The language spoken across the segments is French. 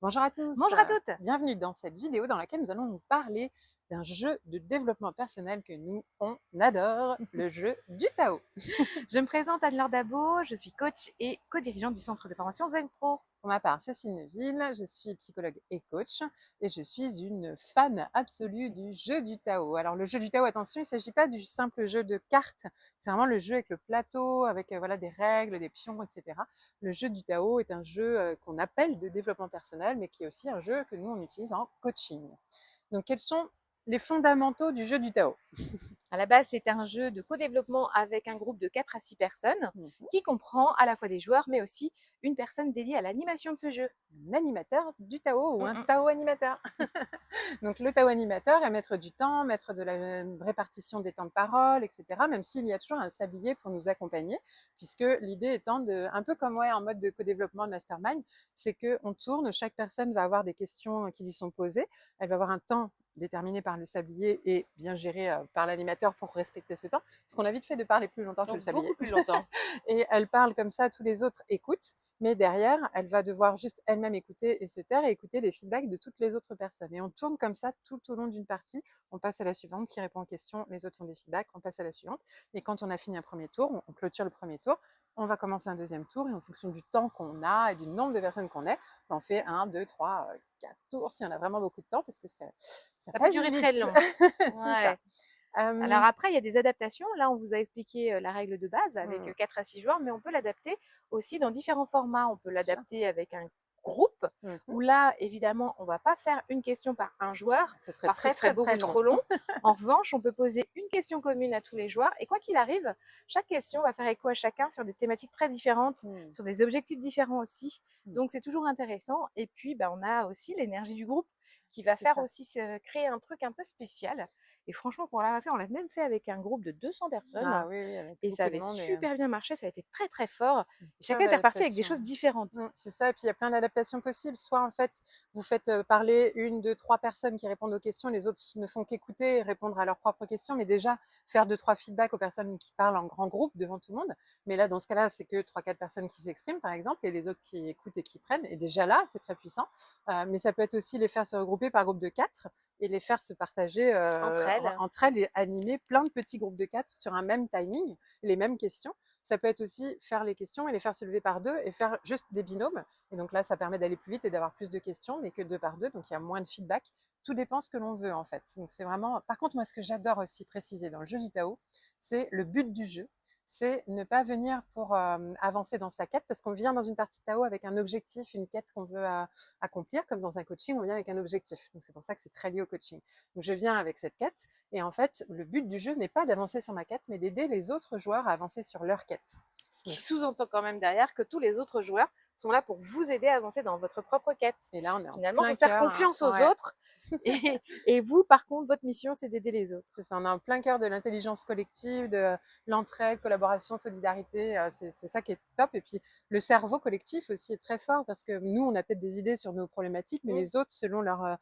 Bonjour à tous, Bonjour à toutes. bienvenue dans cette vidéo dans laquelle nous allons vous parler d'un jeu de développement personnel que nous, on adore, le jeu du Tao. Je me présente Anne-Laure Dabo, je suis coach et co-dirigeante du centre de formation Zen Pro. Pour ma part, Cécile Neville, je suis psychologue et coach et je suis une fan absolue du jeu du Tao. Alors le jeu du Tao, attention, il ne s'agit pas du simple jeu de cartes, c'est vraiment le jeu avec le plateau, avec voilà, des règles, des pions, etc. Le jeu du Tao est un jeu qu'on appelle de développement personnel, mais qui est aussi un jeu que nous, on utilise en coaching. Donc quels sont les fondamentaux du jeu du Tao? À la base, c'est un jeu de co-développement avec un groupe de 4 à 6 personnes Mhm. qui comprend à la fois des joueurs mais aussi une personne dédiée à l'animation de ce jeu. Un animateur du Tao ou Mm, un mm. Tao animateur. Donc le Tao animateur est maître du temps, maître de la répartition des temps de parole, etc. Même s'il y a toujours un sablier pour nous accompagner, puisque l'idée étant de, un peu comme en mode de co-développement de mastermind, c'est qu'on tourne, chaque personne va avoir des questions qui lui sont posées, elle va avoir un temps déterminé par le sablier et bien géré par l'animateur pour respecter ce temps, parce qu'on a vite fait de parler plus longtemps que le Donc sablier. beaucoup plus longtemps. Et elle parle comme ça, tous les autres écoutent, mais derrière, elle va devoir juste elle-même écouter et se taire et écouter les feedbacks de toutes les autres personnes. Et on tourne comme ça tout au long d'une partie. On passe à la suivante qui répond aux questions, les autres font des feedbacks, on passe à la suivante. Et quand on a fini un premier tour, on clôture le premier tour, on va commencer un deuxième tour et en fonction du temps qu'on a et du nombre de personnes qu'on est, on fait un, deux, trois, quatre tours si on a vraiment beaucoup de temps parce que ça Ça peut passe durer très vite. long. C'est ça. Ouais. Alors après, il y a des adaptations. Là, on vous a expliqué la règle de base avec 4 à 6 joueurs, mais on peut l'adapter aussi dans différents formats. On peut Bien sûr. l'adapter avec un groupe, Mhm. où là, évidemment, on ne va pas faire une question par un joueur, Ce serait parce que très ce serait très beaucoup très long. trop long. En revanche, on peut poser une question commune à tous les joueurs, et quoi qu'il arrive, chaque question va faire écho à chacun sur des thématiques très différentes, Mm. sur des objectifs différents aussi. Mm. Donc, c'est toujours intéressant. Et puis, bah, on a aussi l'énergie du groupe qui va C'est faire ça. aussi créer un truc un peu spécial. Et franchement, pour l'avoir fait, on l'a même fait avec un groupe de 200 personnes Ah oui, oui, avec et ça beaucoup de avait monde et super bien marché, ça a été très très fort. Et plein chacun était reparti avec des choses d'adaptations. différentes. C'est ça, et puis il y a plein d'adaptations possibles. Soit en fait, vous faites parler une, deux, trois personnes qui répondent aux questions, les autres ne font qu'écouter et répondre à leurs propres questions, mais déjà faire deux, trois feedbacks aux personnes qui parlent en grand groupe devant tout le monde. Mais là, dans ce cas-là, c'est que trois, quatre personnes qui s'expriment, par exemple, et les autres qui écoutent et qui prennent. Et déjà là, c'est très puissant. Mais ça peut être aussi les faire se regrouper par groupe de quatre et les faire se partager Entre elles. entre elles et animer plein de petits groupes de quatre sur un même timing, les mêmes questions. Ça peut être aussi faire les questions et les faire se lever par deux et faire juste des binômes. Et donc là, ça permet d'aller plus vite et d'avoir plus de questions, mais que deux par deux. Donc il y a moins de feedback. Tout dépend ce que l'on veut en fait. Donc c'est vraiment. Par contre, moi, ce que j'adore aussi préciser dans le jeu du Tao, c'est le but du jeu. C'est ne pas venir pour avancer dans sa quête, parce qu'on vient dans une partie de Tao avec un objectif, une quête qu'on veut accomplir, comme dans un coaching, on vient avec un objectif. Donc c'est pour ça que c'est très lié au coaching. Donc je viens avec cette quête, et en fait, le but du jeu n'est pas d'avancer sur ma quête, mais d'aider les autres joueurs à avancer sur leur quête. Ce qui Donc, sous-entend quand même derrière que tous les autres joueurs sont là pour vous aider à avancer dans votre propre quête. et là, on est en Finalement, il plein faut faire cœur, hein, confiance aux ouais. autres. Et vous, par contre, votre mission, c'est d'aider les autres. C'est ça, on est en plein cœur de l'intelligence collective, de l'entraide, collaboration, solidarité. C'est ça qui est top. Et puis, le cerveau collectif aussi est très fort, parce que nous, on a peut-être des idées sur nos problématiques, mais Mm. les autres, selon leur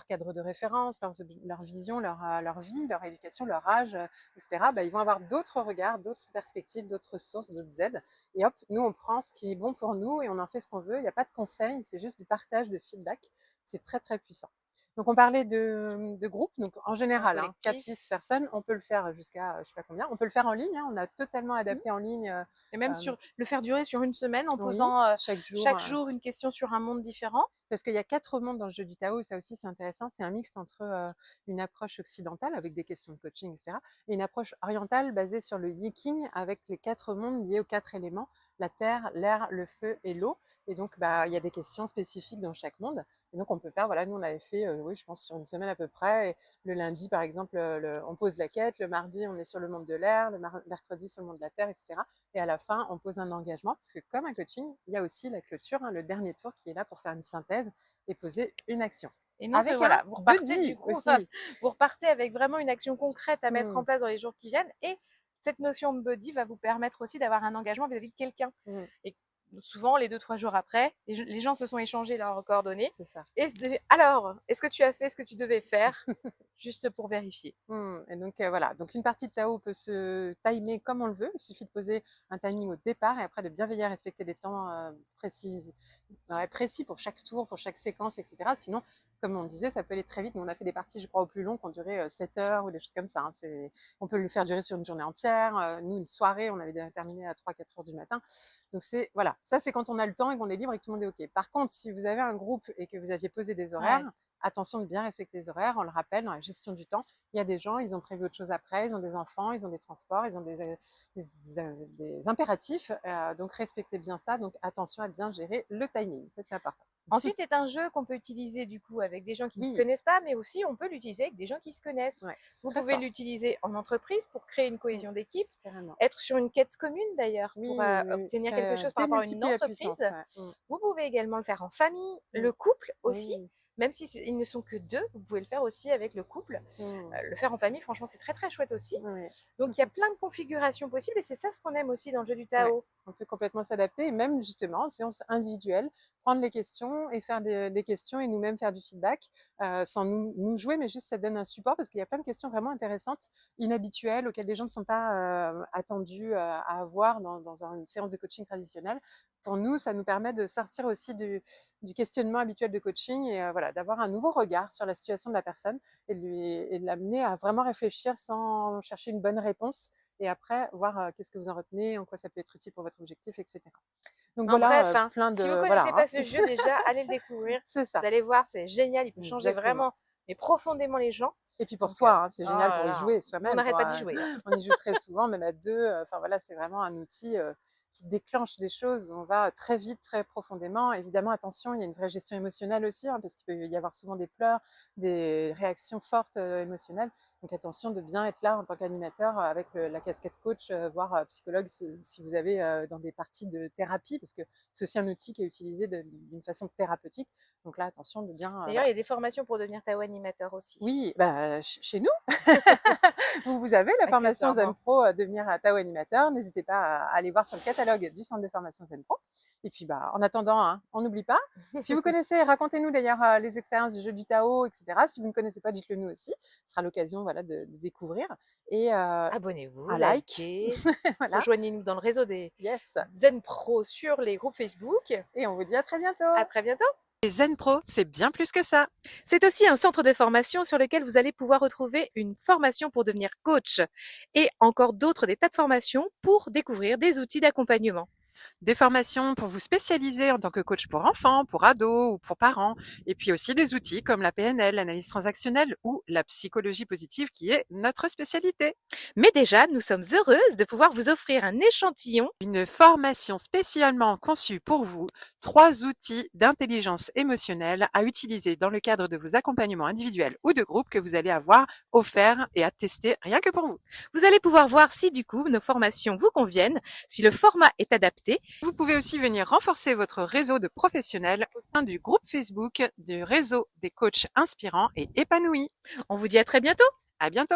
cadre de référence, leur vision, leur vie, leur éducation, leur âge, etc., bah, ils vont avoir d'autres regards, d'autres perspectives, d'autres ressources, d'autres aides. Et hop, nous, on prend ce qui est bon pour nous et on en fait ce qu'on veut. Il n'y a pas de conseil, c'est juste du partage de feedback. C'est très, très puissant. Donc on parlait de groupe, donc en En général, hein, collectif. 4-6 personnes, on peut le faire jusqu'à je sais pas combien, on peut le faire en ligne, hein, on a totalement Mm. adapté en ligne, Et même euh, sur le faire durer sur une semaine en oui, posant chaque jour, chaque jour une question sur un monde différent. parce qu'il y a 4 mondes dans le jeu du Tao, et ça aussi c'est intéressant, c'est un mixte entre une approche occidentale avec des questions de coaching, etc., et une approche orientale basée sur le Yiking avec les 4 mondes liés aux 4 éléments, la terre, l'air, le feu et l'eau. Et donc bah, il y a des questions spécifiques dans chaque monde. Et donc on peut faire, voilà, nous on avait fait, oui, je pense sur une semaine à peu près. Et le lundi par exemple, on pose la quête, le mardi on est sur le monde de l'air, le mercredi sur le monde de la terre, etc. Et à la fin, on pose un engagement, parce que comme un coaching, il y a aussi la clôture, hein, le dernier tour qui est là pour faire une synthèse et poser une action. Et non, Avec un voilà, vous repartez du buddy coup, aussi. vous repartez avec vraiment une action concrète à mettre Mmh, en place dans les jours qui viennent. Et cette notion de buddy va vous permettre aussi d'avoir un engagement vis-à-vis de quelqu'un. mmh. Et souvent, les 2-3 jours après, les gens se sont échangés leurs coordonnées C'est ça. et alors, est-ce que tu as fait ce que tu devais faire? Juste pour vérifier. Et donc voilà, donc une partie de Tao peut se timer comme on le veut. Il suffit de poser un timing au départ et après de bien veiller à respecter les temps précis pour chaque tour, pour chaque séquence, etc. Sinon, comme on le disait, ça peut aller très vite. Nous, on a fait des parties, je crois, au plus long qui ont duré 7 heures ou des choses comme ça. Hein. On peut le faire durer sur une journée entière. Nous, une soirée, on avait déjà terminé à 3-4 heures du matin. Donc voilà, ça c'est quand on a le temps et qu'on est libre et que tout le monde est OK. Par contre, si vous avez un groupe et que vous aviez posé des horaires, Ouais. attention de bien respecter les horaires. On le rappelle, dans la gestion du temps, il y a des gens, ils ont prévu autre chose après, ils ont des enfants, ils ont des transports, ils ont des impératifs. Donc respectez bien ça. Donc attention à bien gérer le timing, ça c'est important. Ensuite, c'est un jeu qu'on peut utiliser du coup avec des gens qui ne se Oui, connaissent pas, mais aussi on peut l'utiliser avec des gens qui se connaissent. ouais, c'est Vous très pouvez fort, l'utiliser en entreprise pour créer une cohésion d'équipe, carrément. être sur une quête commune d'ailleurs pour Oui, oui, oui, obtenir quelque ça chose par rapport à une démultiplie la entreprise. puissance. Ouais. Vous pouvez également le faire en famille, Mm. le couple aussi, Oui. même si ils ne sont que deux, vous pouvez le faire aussi avec le couple. Mm. Le faire en famille, franchement, c'est très très chouette aussi. Ouais. Donc il y a plein de configurations possibles et c'est ça ce qu'on aime aussi dans le jeu du Ouais. Tao. On peut complètement s'adapter et même justement en séance individuelle, prendre les questions et faire des questions et nous-mêmes faire du feedback sans nous jouer, mais juste ça donne un support parce qu'il y a plein de questions vraiment intéressantes, inhabituelles, auxquelles les gens ne sont pas attendus à avoir dans une séance de coaching traditionnelle. Pour nous, ça nous permet de sortir aussi du questionnement habituel de coaching et voilà, d'avoir un nouveau regard sur la situation de la personne et de l'amener à vraiment réfléchir sans chercher une bonne réponse et après voir qu'est-ce que vous en retenez, en quoi ça peut être utile pour votre objectif, etc. Donc En voilà, bref, hein, plein si vous de connaissez voilà, pas hein. ce jeu déjà, allez le découvrir. C'est Vous ça, allez voir, c'est génial, il peut changer exactement. vraiment, mais profondément les gens. Et puis pour Donc, soi, hein, c'est oh génial là pour y là, jouer nous on soi-même. n'arrête pas d'y jouer, hein. On y joue très souvent, même à deux. Enfin voilà, c'est vraiment un outil qui déclenche des choses où on va très vite, très profondément. Évidemment, attention, il y a une vraie gestion émotionnelle aussi, hein, parce qu'il peut y avoir souvent des pleurs, des réactions fortes émotionnelles. Donc attention de bien être là en tant qu'animateur avec la casquette coach, voire psychologue si vous avez dans des parties de thérapie, parce que c'est aussi un outil qui est utilisé d'une façon thérapeutique. Donc là, attention de bien, D'ailleurs, il voilà. y a des formations pour devenir Tao animateur aussi, Oui, bah, chez nous, vous avez la formation Zen accessoirement. Pro devenir Tao animateur. N'hésitez pas à aller voir sur le catalogue du centre de formation Zen Pro. Et puis, bah, en attendant, hein, on n'oublie pas. Si vous connaissez, racontez-nous d'ailleurs les expériences du jeu du Tao, etc. Si vous ne connaissez pas, dites-le nous aussi. Ce sera l'occasion, voilà, de découvrir. Et Abonnez-vous, un like, likez, voilà. rejoignez-nous dans le réseau des Yes. Zen Pro sur les groupes Facebook. Et on vous dit à très bientôt. À très bientôt. Les Zen Pro, c'est bien plus que ça. C'est aussi un centre de formation sur lequel vous allez pouvoir retrouver une formation pour devenir coach et encore d'autres des tas de formations pour découvrir des outils d'accompagnement. Des formations pour vous spécialiser en tant que coach pour enfants, pour ados ou pour parents, et puis aussi des outils comme la PNL, l'analyse transactionnelle ou la psychologie positive qui est notre spécialité. Mais déjà, nous sommes heureuses de pouvoir vous offrir un échantillon. Une formation spécialement conçue pour vous, 3 outils d'intelligence émotionnelle à utiliser dans le cadre de vos accompagnements individuels ou de groupe que vous allez avoir offerts et à tester rien que pour vous. Vous allez pouvoir voir si du coup nos formations vous conviennent, si le format est adapté. Vous pouvez aussi venir renforcer votre réseau de professionnels au sein du groupe Facebook du réseau des coachs inspirants et épanouis. On vous dit à très bientôt. À bientôt!